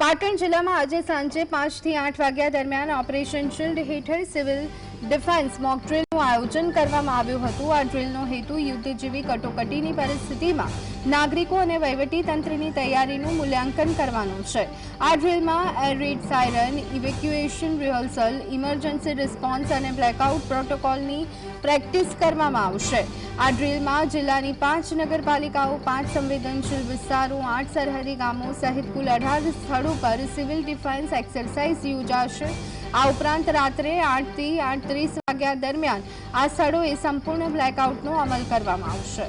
પાટણ જિલ્લામાં આજે સાંજે 5 થી 8 વાગ્યા દરમિયાન ઓપરેશન શિલ્ડ હેઠળ સિવિલ ડિફેન્સ મોક ડ્રીલનું આયોજન કરવામાં આવ્યું હતું। આ ડ્રીલનો હેતુ યુદ્ધ જેવી કટોકટીની પરિસ્થિતિમાં નાગરિકો અને વહીવટી તંત્રની તૈયારીનું મૂલ્યાંકન કરવાનો છે। આ ડ્રીલમાં air raid siren, evacuation rehearsal, emergency response અને બ્લેકઆઉટ પ્રોટોકોલની પ્રેક્ટિસ કરવામાં આવશે। આ ડ્રીલમાં જિલ્લાની 5 નગરપાલિકાઓ, 5 સંવેદનશીલ વિસ્તારો, 8 સરહદી ગામો સહિત કુલ 18 સ્થળો પર સિવિલ ડિફેન્સ એક્સરસાઇઝ યોજાશે। આ ઉપરાંત રાત્રે 8 થી 8:30 વાગ્યા દરમિયાન આ સ્થળોએ સંપૂર્ણ બ્લેકઆઉટનો અમલ કરવામાં આવશે।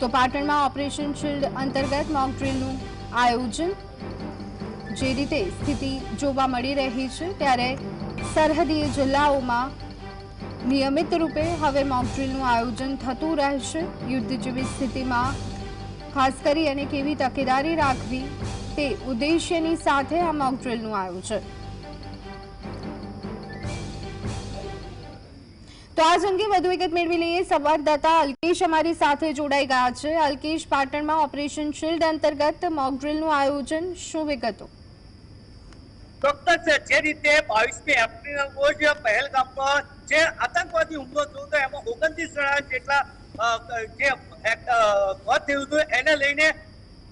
તો પાટણમાં ઓપરેશન શિલ્ડ અંતર્ગત મોક ડ્રીલનું આયોજન જે રીતે સ્થિતિ જોવા મળી રહી છે ત્યારે સરહદી જિલ્લાઓમાં નિયમિત રૂપે હવે મોક ડ્રીલનું આયોજન થતું રહેશે। યુદ્ધ જેવી સ્થિતિમાં ખાસ કરી અને કેવી તકેદારી રાખવી તે ઉદ્દેશ્યની સાથે આ મોક ડ્રીલનું આયોજન। તો આ અંગે વધુ વિગત મેળવી લઈએ। સંવાદદાતા અલ્કેશ અમારી સાથે જોડાઈ ગયા છે। અલ્કેશ, પાટણમાં ઓપરેશન શિલ્ડ અંતર્ગત મોક ડ્રીલનું આયોજન, શું વિગતો? ચોક્કસ જે રીતે 22મી એપ્રિલના રોજ પહેલગામમાં જે આતંકવાદી હુમલો થયો હતો એમાં 29 જણા જેટલા જે મોત થયું હતું એને લઈને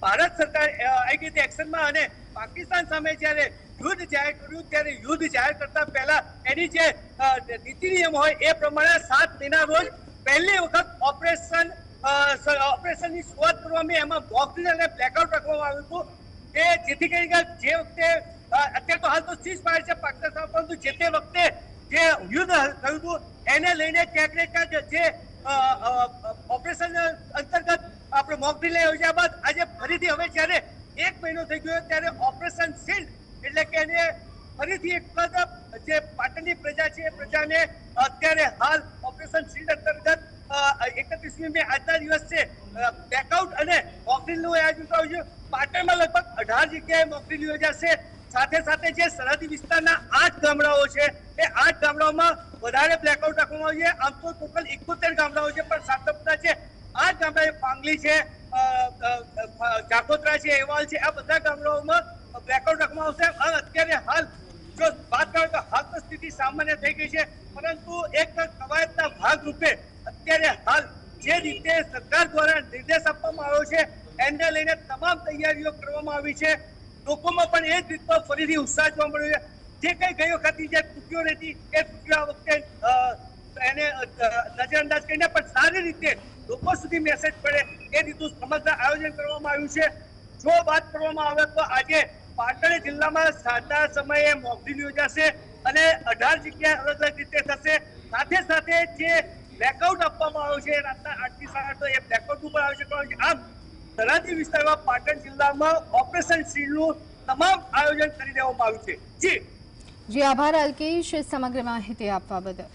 ભારત સરકાર આવી ગઈ હતી એક્શનમાં અને પાકિસ્તાન સામે જ્યારે યુદ્ધ જાહેર કર્યું ત્યારે યુદ્ધ જાહેર કરતા પહેલા એની જે નીતિ નિયમ હોય એ પ્રમાણે 7 મેના રોજ પહેલી વખત ઓપરેશનની શરૂઆત કરવામાં એમાં મોક ડ્રીલ અને બ્લેકઆઉટ રાખવામાં આવ્યું હતું કે જેથી કરીને જે વખતે અત્યારે તો હાલ તો સીઝ ફાયર છે પાકિસ્તાન, પરંતુ જે તે વખતે જે યુદ્ધ થયું હતું એને લઈને ક્યાંક ને ક્યાંક જે ઓપરેશન અંતર્ગત આપણે મોક ડ્રીલ યોજ્યા બાદ આજે ફરીથી હવે જ્યારે 1 મહિનો થઈ ગયો ત્યારે ઓપરેશન શિલ્ડ એટલે કે એને ફરીથી એક વખત જે પાટણની પ્રજા છે એ પ્રજાને અત્યારે હાલ ઓપરેશન શિલ્ડ અંતર્ગત 31મી મે આજના દિવસે બ્લેકઆઉટ અને મોક ડ્રીલનું આયોજન થયું છે। પાટણમાં લગભગ 18 જગ્યાએ મોક ડ્રીલ યોજાશે। સાથે સાથે જે સરહદી વિસ્તારના 8 ગામડાઓ છે એ 8 ગામડાઓમાં વધારે બ્લેકઆઉટ રાખવામાં આવ્યું છે। આમ તો ટોટલ 71 ગામડાઓ છે પણ સાતપુરા છે 8 ગામડા, પાંગલી છે, જાખોત્રા છે, એવાલ છે, આ બધા ગામડાઓમાં બ્લેકઆઉટ રાખવામાં આવશે। અત્યારે હાલ જો વાત કરીએ તો હાલ તો સ્થિતિ સામાન્ય થઈ ગઈ છે, પરંતુ એક કવાયતના ભાગરૂપે અત્યારે હાલ જે રીતે સરકાર દ્વારા નિર્દેશ આપવામાં આવ્યો છે એને લઈને તમામ તૈયારીઓ કરવામાં આવી છે। લોકોમાં પણ એ જ રીતનો ફરીથી ઉત્સાહ જોવા મળ્યો છે। જે કઈ ગઈ વખતની જે તૂટીઓ રહેતી એ તૂટીઓ આ વખતે એને નજરઅંદાજ કરીને પણ સારી રીતે લોકો સુધી મેસેજ પડે એ રીતનું સમગ્ર આયોજન કરવામાં આવ્યું છે। જો વાત કરવામાં આવે તો આજે પાટણ જિલ્લામાં સાંજના સમયે મોક ડ્રીલ યોજાશે અને 18 જગ્યાએ અલગ અલગ રીતે થશે। સાથે સાથે જે બ્લેકઆઉટ આપવામાં આવ્યો છે રાતના 8 થી 7 એ બ્લેકઆઉટ ઉપર આયોજન કરવામાં આવ્યું છે। આમ સરહદી વિસ્તારમાં પાટણ જિલ્લામાં ઓપરેશન શિલ્ડનું તમામ આયોજન કરી દેવામાં આવ્યું છે। જી આભાર અલ્કેશ સમગ્ર માહિતી આપવા બદલ।